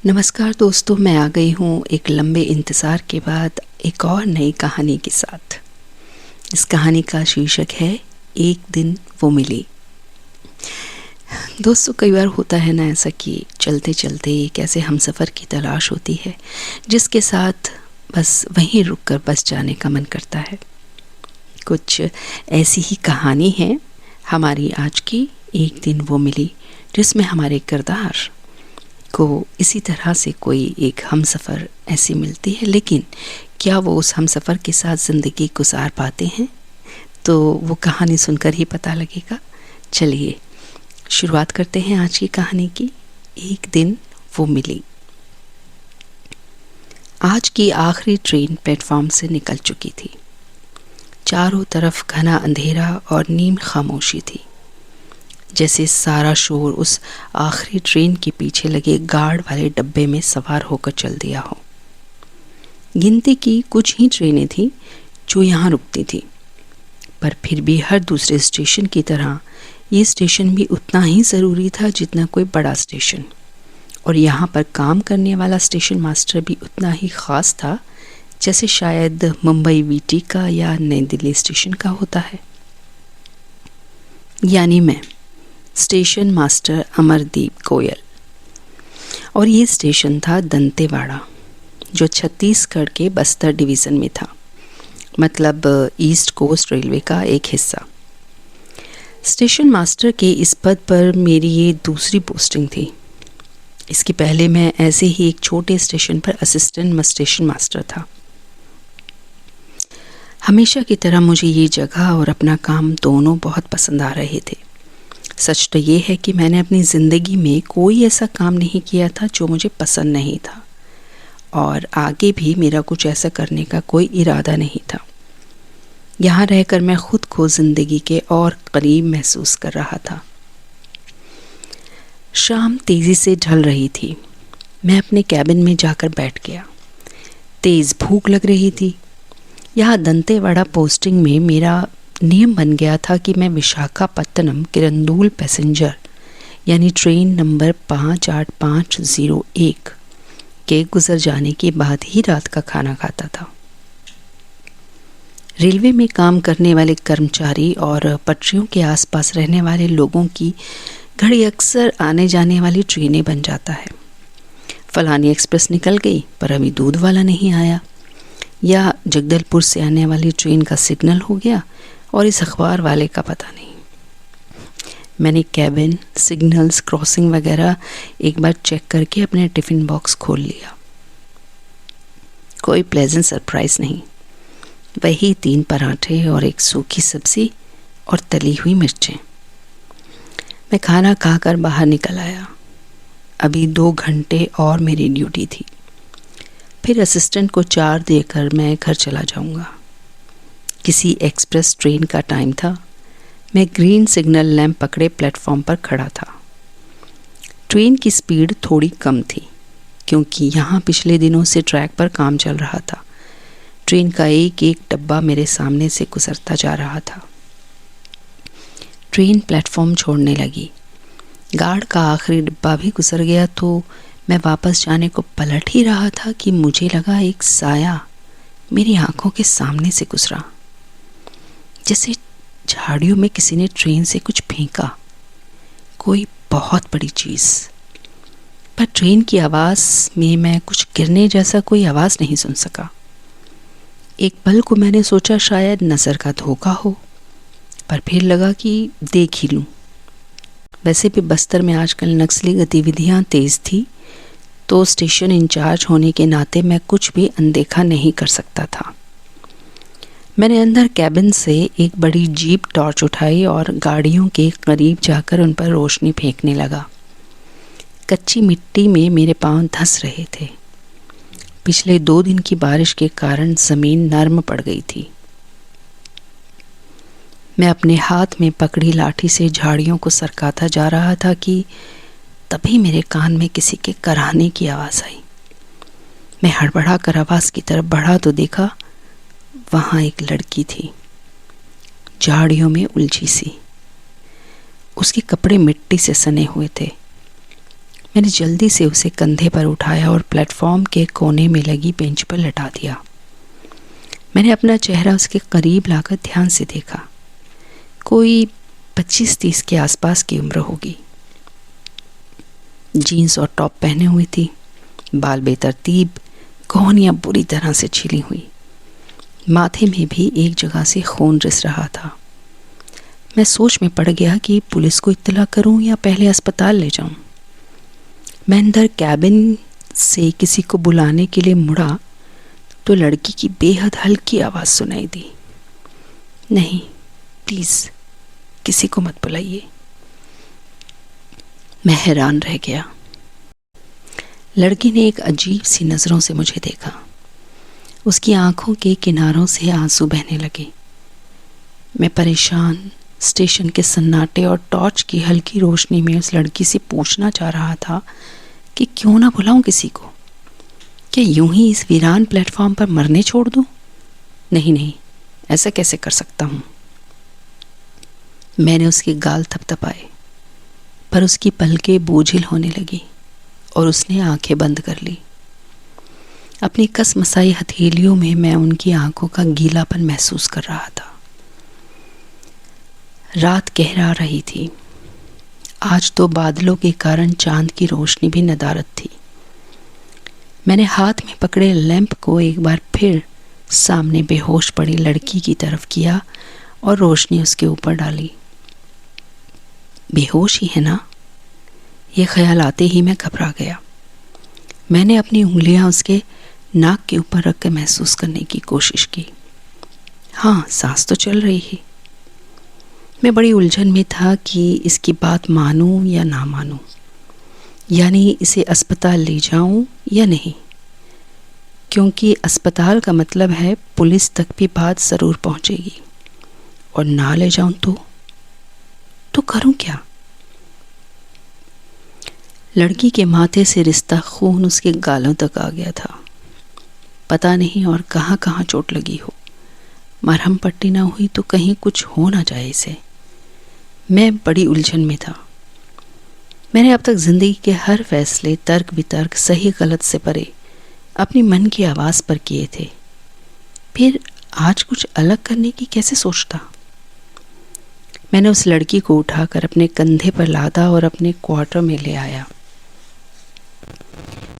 नमस्कार दोस्तों, मैं आ गई हूँ एक लंबे इंतज़ार के बाद एक और नई कहानी के साथ। इस कहानी का शीर्षक है एक दिन वो मिली। दोस्तों, कई बार होता है ना ऐसा कि चलते चलते एक ऐसे हमसफ़र की तलाश होती है जिसके साथ बस वहीं रुक कर बस जाने का मन करता है। कुछ ऐसी ही कहानी है हमारी आज की एक दिन वो मिली, जिसमें हमारे किरदार को इसी तरह से कोई एक हमसफ़र ऐसी मिलती है, लेकिन क्या वो उस हमसफ़र के साथ ज़िंदगी गुजार पाते हैं, तो वो कहानी सुनकर ही पता लगेगा। चलिए शुरुआत करते हैं आज की कहानी की। एक दिन वो मिली। आज की आखिरी ट्रेन प्लेटफॉर्म से निकल चुकी थी। चारों तरफ घना अंधेरा और नीम खामोशी थी, जैसे सारा शोर उस आखिरी ट्रेन के पीछे लगे गार्ड वाले डब्बे में सवार होकर चल दिया हो। गिनती की कुछ ही ट्रेनें थीं जो यहाँ रुकती थी, पर फिर भी हर दूसरे स्टेशन की तरह ये स्टेशन भी उतना ही ज़रूरी था जितना कोई बड़ा स्टेशन, और यहाँ पर काम करने वाला स्टेशन मास्टर भी उतना ही ख़ास था जैसे शायद मुंबई वीटी का या नई दिल्ली स्टेशन का होता है। यानी मैं, स्टेशन मास्टर अमरदीप गोयल। और ये स्टेशन था दंतेवाड़ा, जो छत्तीसगढ़ के बस्तर डिवीज़न में था, मतलब ईस्ट कोस्ट रेलवे का एक हिस्सा। स्टेशन मास्टर के इस पद पर मेरी ये दूसरी पोस्टिंग थी। इसके पहले मैं ऐसे ही एक छोटे स्टेशन पर असिस्टेंट स्टेशन मास्टर था। हमेशा की तरह मुझे ये जगह और अपना काम दोनों बहुत पसंद आ रहे थे। सच तो ये है कि मैंने अपनी ज़िंदगी में कोई ऐसा काम नहीं किया था जो मुझे पसंद नहीं था, और आगे भी मेरा कुछ ऐसा करने का कोई इरादा नहीं था। यहाँ रहकर मैं खुद को ज़िंदगी के और करीब महसूस कर रहा था। शाम तेज़ी से ढल रही थी। मैं अपने कैबिन में जाकर बैठ गया। तेज़ भूख लग रही थी। यहाँ दंतेवाड़ा पोस्टिंग में मेरा नियम बन गया था कि मैं विशाखापत्तनम किरंदुल पैसेंजर यानी ट्रेन नंबर 58501 के गुजर जाने के बाद ही रात का खाना खाता था। रेलवे में काम करने वाले कर्मचारी और पटरियों के आसपास रहने वाले लोगों की घड़ी अक्सर आने जाने वाली ट्रेनें बन जाता है। फलानी एक्सप्रेस निकल गई पर अभी दूध वाला नहीं आया, या जगदलपुर से आने वाली ट्रेन का सिग्नल हो गया और इस अखबार वाले का पता नहीं। मैंने कैबिन, सिग्नल्स, क्रॉसिंग वगैरह एक बार चेक करके अपने टिफ़िन बॉक्स खोल लिया। कोई प्लेजेंट सरप्राइज़ नहीं। वही 3 पराठे और एक सूखी सब्ज़ी और तली हुई मिर्चें। मैं खाना खाकर बाहर निकल आया। अभी 2 घंटे और मेरी ड्यूटी थी, फिर असिस्टेंट को 4 देकर मैं घर चला जाऊंगा। किसी एक्सप्रेस ट्रेन का टाइम था। मैं ग्रीन सिग्नल लैंप पकड़े प्लेटफॉर्म पर खड़ा था। ट्रेन की स्पीड थोड़ी कम थी, क्योंकि यहाँ पिछले दिनों से ट्रैक पर काम चल रहा था। ट्रेन का एक एक डब्बा मेरे सामने से गुजरता जा रहा था। ट्रेन प्लेटफॉर्म छोड़ने लगी। गार्ड का आखिरी डिब्बा भी गुजर गया तो मैं वापस जाने को पलट ही रहा था कि मुझे लगा एक साया मेरी आंखों के सामने से गुजरा, जैसे झाड़ियों में किसी ने ट्रेन से कुछ फेंका, कोई बहुत बड़ी चीज़। पर ट्रेन की आवाज़ में मैं कुछ गिरने जैसा कोई आवाज़ नहीं सुन सका। एक पल को मैंने सोचा शायद नज़र का धोखा हो, पर फिर लगा कि देख ही लूँ। वैसे भी बस्तर में आजकल नक्सली गतिविधियाँ तेज़ थी, तो स्टेशन इंचार्ज होने के नाते मैं कुछ भी अनदेखा नहीं कर सकता था। मैंने अंदर कैबिन से एक बड़ी जीप टॉर्च उठाई और गाड़ियों के करीब जाकर उन पर रोशनी फेंकने लगा। कच्ची मिट्टी में मेरे पांव धंस रहे थे। पिछले 2 दिन की बारिश के कारण ज़मीन नर्म पड़ गई थी। मैं अपने हाथ में पकड़ी लाठी से झाड़ियों को सरकाता जा रहा था कि तभी मेरे कान में किसी के कराहने की आवाज़ आई। मैं हड़बड़ा कर आवाज़ की तरफ बढ़ा तो देखा वहाँ एक लड़की थी, झाड़ियों में उलझी सी। उसके कपड़े मिट्टी से सने हुए थे। मैंने जल्दी से उसे कंधे पर उठाया और प्लेटफॉर्म के कोने में लगी बेंच पर लटा दिया। मैंने अपना चेहरा उसके करीब लाकर ध्यान से देखा। कोई 25-30 के आसपास की उम्र होगी। जीन्स और टॉप पहने हुई थी, बाल बेतरतीब, कोहनियाँ बुरी तरह से छिली हुई, माथे में भी एक जगह से खून रिस रहा था। मैं सोच में पड़ गया कि पुलिस को इत्तला करूं या पहले अस्पताल ले जाऊं। मैं अंदर कैबिन से किसी को बुलाने के लिए मुड़ा तो लड़की की बेहद हल्की आवाज़ सुनाई दी, नहीं प्लीज़ किसी को मत बुलाइए। मैं हैरान रह गया। लड़की ने एक अजीब सी नज़रों से मुझे देखा। उसकी आंखों के किनारों से आंसू बहने लगे। मैं परेशान स्टेशन के सन्नाटे और टॉर्च की हल्की रोशनी में उस लड़की से पूछना चाह रहा था कि क्यों ना बुलाऊं किसी को। क्या यूं ही इस वीरान प्लेटफॉर्म पर मरने छोड़ दूं? नहीं, ऐसा कैसे कर सकता हूं। मैंने उसके गाल थपथपाए, पर उसकी पलकें बोझिल होने लगी और उसने आंखें बंद कर ली। अपनी कसमसाई हथेलियों में मैं उनकी आंखों का गीलापन महसूस कर रहा था। रात गहरा रही थी। आज तो बादलों के कारण चांद की रोशनी भी नदारद थी। मैंने हाथ में पकड़े लैंप को एक बार फिर सामने बेहोश पड़ी लड़की की तरफ किया और रोशनी उसके ऊपर डाली। बेहोश ही है ना? ये ख्याल आते ही मैं घबरा गया। मैंने अपनी उंगलियां उसके नाक के ऊपर रख कर महसूस करने की कोशिश की। हाँ, सांस तो चल रही है। मैं बड़ी उलझन में था कि इसकी बात मानूं या ना मानूं, यानी इसे अस्पताल ले जाऊं या नहीं, क्योंकि अस्पताल का मतलब है पुलिस तक भी बात ज़रूर पहुंचेगी, और ना ले जाऊं तो करूं क्या? लड़की के माथे से रिश्ता खून उसके गालों तक आ गया था। पता नहीं और कहाँ कहाँ चोट लगी हो। मरहम पट्टी ना हुई तो कहीं कुछ हो ना जाए इसे। मैं बड़ी उलझन में था। मैंने अब तक ज़िंदगी के हर फैसले तर्क वितर्क सही गलत से परे अपनी मन की आवाज़ पर किए थे। फिर आज कुछ अलग करने की कैसे सोचता? मैंने उस लड़की को उठाकर अपने कंधे पर लादा और अपने क्वार्टर में ले आया।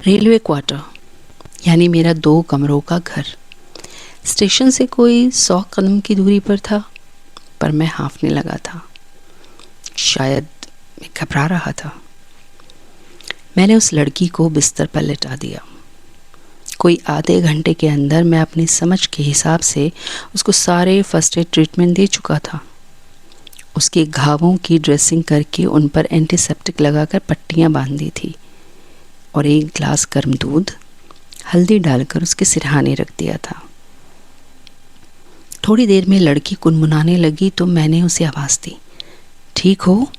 रेलवे क्वार्टर, यानी मेरा 2 कमरों का घर। स्टेशन से कोई 100 कदम की दूरी पर था, पर मैं हाँफने लगा था। शायद मैं घबरा रहा था। मैंने उस लड़की को बिस्तर पर लेटा दिया। कोई आधे घंटे के अंदर मैं अपनी समझ के हिसाब से उसको सारे फर्स्ट एड ट्रीटमेंट दे चुका था। उसके घावों की ड्रेसिंग करके उन पर एंटीसेप्टिक लगाकर पट्टियाँ बांध दी थी और एक गिलास गर्म दूध हल्दी डालकर उसके सिरहाने रख दिया था। थोड़ी देर में लड़की कुनमुनाने लगी तो मैंने उसे आवाज़ दी, ठीक हो?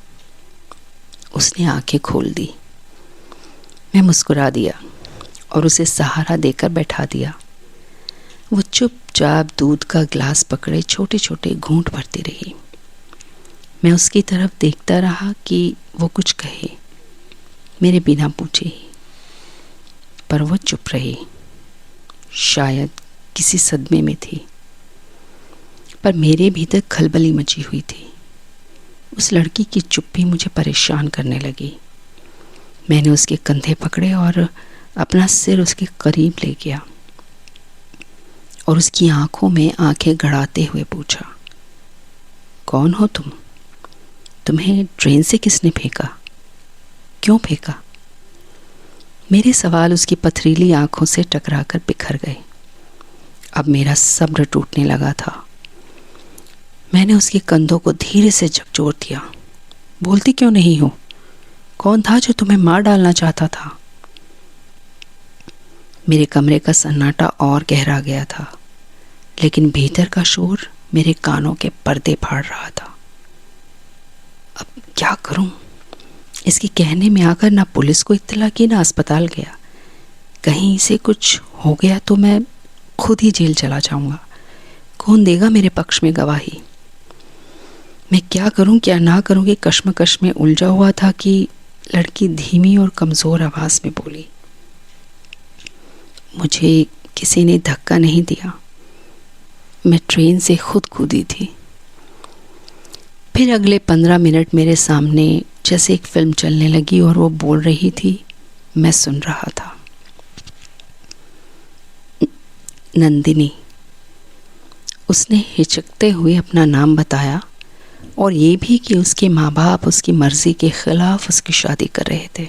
उसने आंखें खोल दी। मैं मुस्कुरा दिया और उसे सहारा देकर बैठा दिया। वो चुपचाप दूध का गिलास पकड़े छोटे छोटे घूंट भरती रही। मैं उसकी तरफ देखता रहा कि वो कुछ कहे, मेरे बिना पूछे ही, पर वो चुप रही। शायद किसी सदमे में थी, पर मेरे भीतर खलबली मची हुई थी। उस लड़की की चुप्पी मुझे परेशान करने लगी। मैंने उसके कंधे पकड़े और अपना सिर उसके करीब ले गया और उसकी आंखों में आंखें गड़ाते हुए पूछा, कौन हो तुम? तुम्हें ट्रेन से किसने फेंका? क्यों फेंका? मेरे सवाल उसकी पथरीली आंखों से टकराकर बिखर गए। अब मेरा सब्र टूटने लगा था। मैंने उसके कंधों को धीरे से झकझोर दिया। बोलती क्यों नहीं हो? कौन था जो तुम्हें मार डालना चाहता था? मेरे कमरे का सन्नाटा और गहरा गया था, लेकिन भीतर का शोर मेरे कानों के पर्दे फाड़ रहा था। अब क्या करूं? इसके कहने में आकर ना पुलिस को इत्तला की ना अस्पताल गया। कहीं इसे कुछ हो गया तो मैं खुद ही जेल चला जाऊंगा। कौन देगा मेरे पक्ष में गवाही? मैं क्या करूं क्या ना करूं की कश्मकश में उलझा हुआ था कि लड़की धीमी और कमज़ोर आवाज़ में बोली, मुझे किसी ने धक्का नहीं दिया, मैं ट्रेन से खुद कूदी थी। फिर अगले 15 मिनट मेरे सामने जैसे एक फिल्म चलने लगी और वो बोल रही थी, मैं सुन रहा था। नंदिनी। उसने हिचकते हुए अपना नाम बताया और ये भी कि उसके माँ बाप उसकी मर्ज़ी के ख़िलाफ़ उसकी शादी कर रहे थे।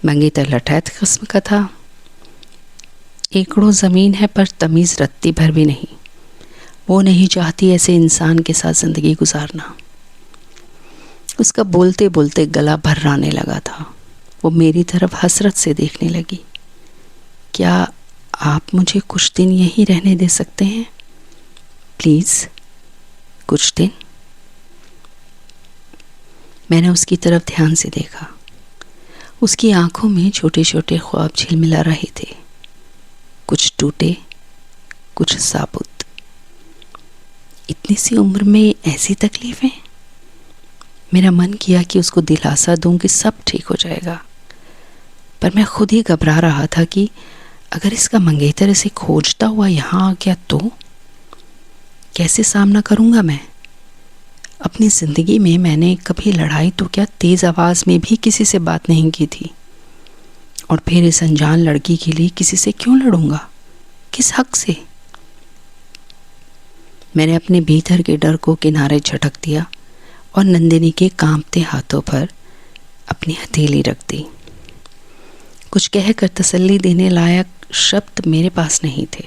मंगेतर लठैत किस्म का था। एकड़ों ज़मीन है पर तमीज़ रत्ती भर भी नहीं। वो नहीं चाहती ऐसे इंसान के साथ ज़िंदगी गुजारना। उसका बोलते बोलते गला भर्राने लगा था। वो मेरी तरफ हसरत से देखने लगी। क्या आप मुझे कुछ दिन यहीं रहने दे सकते हैं प्लीज़, कुछ दिन? मैंने उसकी तरफ ध्यान से देखा। उसकी आंखों में छोटे छोटे ख्वाब झिलमिला रहे थे, कुछ टूटे, कुछ साबुत। इतनी सी उम्र में ऐसी तकलीफ़ें? मेरा मन किया कि उसको दिलासा दूं कि सब ठीक हो जाएगा, पर मैं खुद ही घबरा रहा था कि अगर इसका मंगेतर इसे खोजता हुआ यहाँ आ गया तो कैसे सामना करूँगा मैं? अपनी ज़िंदगी में मैंने कभी लड़ाई तो क्या तेज़ आवाज़ में भी किसी से बात नहीं की थी, और फिर इस अनजान लड़की के लिए किसी से क्यों लड़ूंगा? किस हक से? मैंने अपने भीतर के डर को किनारे झटक दिया और नंदिनी के कांपते हाथों पर अपनी हथेली रख दी। कुछ कहकर तसल्ली देने लायक शब्द मेरे पास नहीं थे।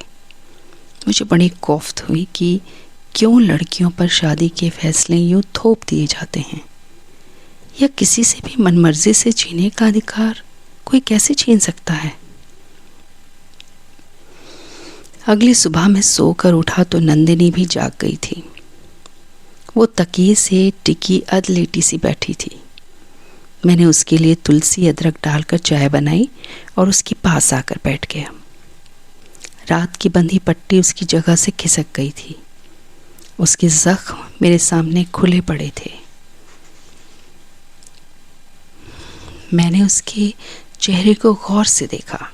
मुझे बड़ी कोफ्त हुई कि क्यों लड़कियों पर शादी के फैसले यूँ थोप दिए जाते हैं, या किसी से भी मनमर्जी से जीने का अधिकार कोई कैसे छीन सकता है। अगली सुबह मैं सोकर उठा तो नंदिनी भी जाग गई थी। वो तकिए से टिकी अधलेटी सी बैठी थी। मैंने उसके लिए तुलसी अदरक डालकर चाय बनाई और उसके पास आकर बैठ गया। रात की बंधी पट्टी उसकी जगह से खिसक गई थी। उसके जख्म मेरे सामने खुले पड़े थे। मैंने उसके चेहरे को गौर से देखा।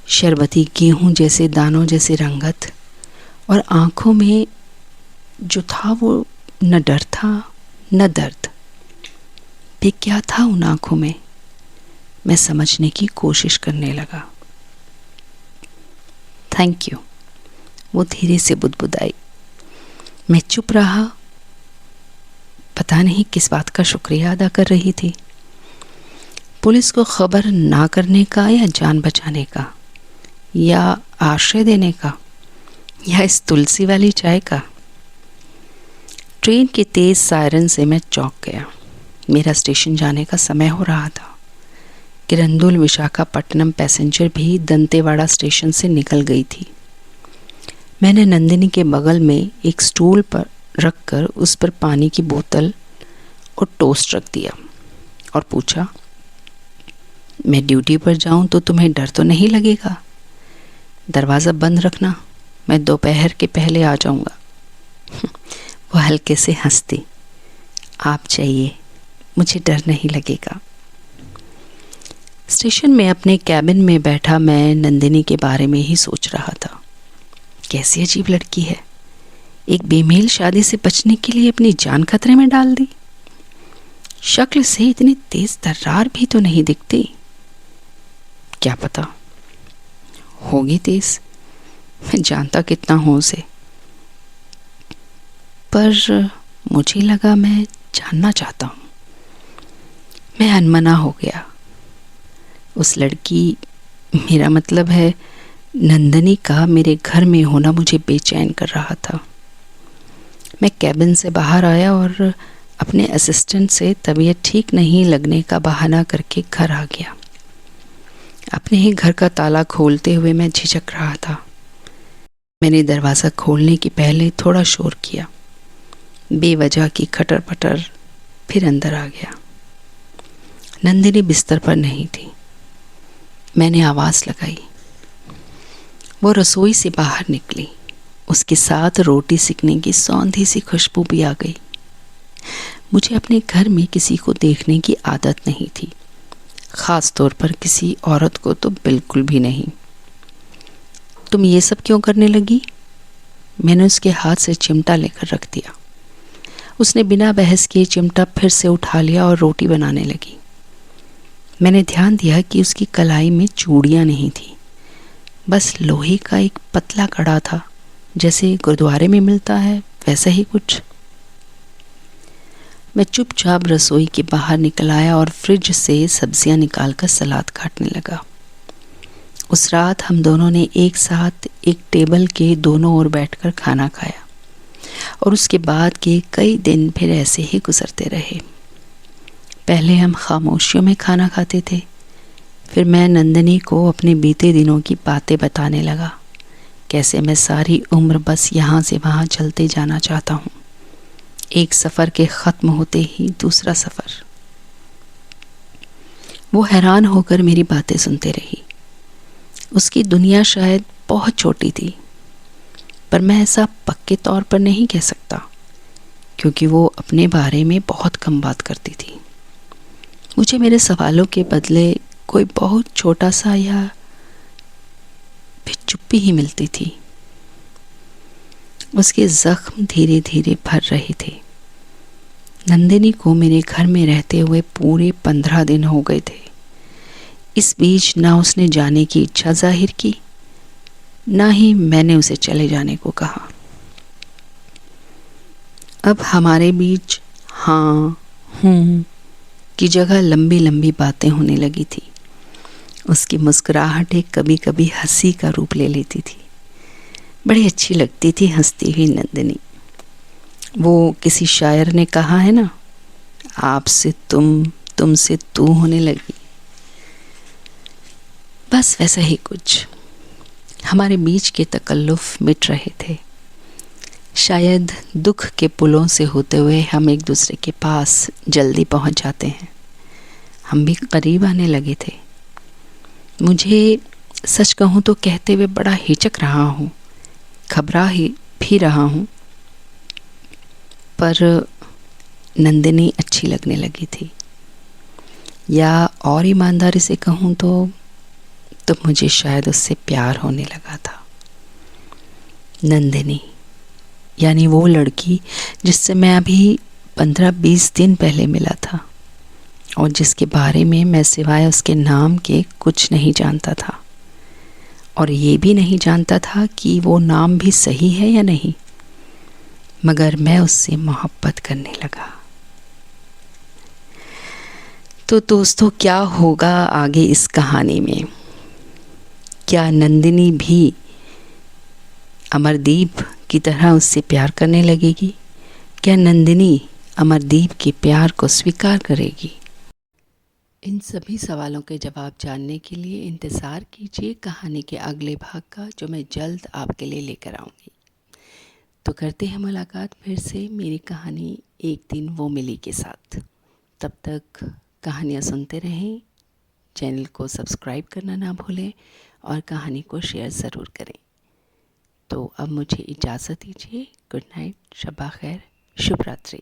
शरबती गेहूं जैसे दानों जैसे रंगत, और आंखों में जो था वो न डर था न दर्द। भी क्या था उन आंखों में? मैं समझने की कोशिश करने लगा। थैंक यू, वो धीरे से बुदबुदाई। मैं चुप रहा। पता नहीं किस बात का शुक्रिया अदा कर रही थी, पुलिस को खबर ना करने का या जान बचाने का, या आश्रय देने का, या इस तुलसी वाली चाय का। ट्रेन के तेज सायरन से मैं चौंक गया। मेरा स्टेशन जाने का समय हो रहा था। किरंदुल विशाखापट्टनम पैसेंजर भी दंतेवाड़ा स्टेशन से निकल गई थी। मैंने नंदिनी के बगल में एक स्टूल पर रखकर उस पर पानी की बोतल और टोस्ट रख दिया और पूछा, मैं ड्यूटी पर जाऊं तो तुम्हें डर तो नहीं लगेगा? दरवाज़ा बंद रखना, मैं दोपहर के पहले आ जाऊंगा। वो हल्के से हंसती। आप चाहिए, मुझे डर नहीं लगेगा। स्टेशन में अपने कैबिन में बैठा मैं नंदिनी के बारे में ही सोच रहा था। कैसी अजीब लड़की है, एक बेमेल शादी से बचने के लिए अपनी जान खतरे में डाल दी। शक्ल से इतनी तेज तर्रार भी तो नहीं दिखती। क्या पता होगी तेज, मैं जानता कितना हूँ उसे, पर मुझे लगा मैं जानना चाहता हूँ। मैं अनमना हो गया। उस लड़की, मेरा मतलब है नंदिनी का मेरे घर में होना मुझे बेचैन कर रहा था। मैं कैबिन से बाहर आया और अपने असिस्टेंट से तबीयत ठीक नहीं लगने का बहाना करके घर आ गया। अपने ही घर का ताला खोलते हुए मैं झिझक रहा था। मैंने दरवाज़ा खोलने के पहले थोड़ा शोर किया, बेवजह की खटर पटर, फिर अंदर आ गया। नंदिनी बिस्तर पर नहीं थी। मैंने आवाज़ लगाई। वो रसोई से बाहर निकली। उसके साथ रोटी सिकने की सौंधी सी खुशबू भी आ गई। मुझे अपने घर में किसी को देखने की आदत नहीं थी, ख़ास तौर पर किसी औरत को तो बिल्कुल भी नहीं। तुम ये सब क्यों करने लगी? मैंने उसके हाथ से चिमटा लेकर रख दिया। उसने बिना बहस किए चिमटा फिर से उठा लिया और रोटी बनाने लगी। मैंने ध्यान दिया कि उसकी कलाई में चूड़ियाँ नहीं थी, बस लोहे का एक पतला कड़ा था, जैसे गुरुद्वारे में मिलता है वैसा ही कुछ। मैं चुपचाप रसोई के बाहर निकल आया और फ्रिज से सब्जियां निकालकर सलाद काटने लगा। उस रात हम दोनों ने एक साथ एक टेबल के दोनों ओर बैठकर खाना खाया और उसके बाद के कई दिन फिर ऐसे ही गुजरते रहे। पहले हम खामोशियों में खाना खाते थे, फिर मैं नंदिनी को अपने बीते दिनों की बातें बताने लगा, कैसे मैं सारी उम्र बस यहाँ से वहाँ चलते जाना चाहता हूँ, एक सफ़र के ख़त्म होते ही दूसरा सफ़र। वो हैरान होकर मेरी बातें सुनते रही। उसकी दुनिया शायद बहुत छोटी थी, पर मैं ऐसा पक्के तौर पर नहीं कह सकता, क्योंकि वो अपने बारे में बहुत कम बात करती थी। मुझे मेरे सवालों के बदले कोई बहुत छोटा सा या फिर चुप्पी ही मिलती थी। उसके जख्म धीरे धीरे भर रहे थे। नंदिनी को मेरे घर में रहते हुए पूरे 15 दिन हो गए थे। इस बीच ना उसने जाने की इच्छा जाहिर की, ना ही मैंने उसे चले जाने को कहा। अब हमारे बीच हाँ हूँ की जगह लंबी लंबी बातें होने लगी थी। उसकी मुस्कुराहटें कभी कभी हंसी का रूप ले लेती थी। बड़ी अच्छी लगती थी हंसती हुई नंदिनी। वो किसी शायर ने कहा है ना, आपसे तुम, तुमसे तू होने लगी। बस वैसा ही कुछ। हमारे बीच के तकल्लुफ़ मिट रहे थे। शायद दुख के पुलों से होते हुए हम एक दूसरे के पास जल्दी पहुंच जाते हैं। हम भी करीब आने लगे थे। मुझे सच कहूँ तो कहते हुए बड़ा हिचक रहा हूँ, घबरा ही भी रहा हूँ, पर नंदिनी अच्छी लगने लगी थी। या और ईमानदारी से कहूँ तो मुझे शायद उससे प्यार होने लगा था। नंदिनी यानी वो लड़की जिससे मैं अभी 15-20 दिन पहले मिला था और जिसके बारे में मैं सिवाय उसके नाम के कुछ नहीं जानता था, और ये भी नहीं जानता था कि वो नाम भी सही है या नहीं, मगर मैं उससे मोहब्बत करने लगा। तो दोस्तों, क्या होगा आगे इस कहानी में? क्या नंदिनी भी अमरदीप की तरह उससे प्यार करने लगेगी? क्या नंदिनी अमरदीप के प्यार को स्वीकार करेगी? इन सभी सवालों के जवाब जानने के लिए इंतज़ार कीजिए कहानी के अगले भाग का, जो मैं जल्द आपके लिए लेकर आऊँगी। तो करते हैं मुलाकात फिर से मेरी कहानी एक दिन वो मिली के साथ। तब तक कहानियाँ सुनते रहें, चैनल को सब्सक्राइब करना ना भूलें और कहानी को शेयर ज़रूर करें। तो अब मुझे इजाज़त दीजिए। गुड नाइट, शब्बा खैर, शुभ रात्रि।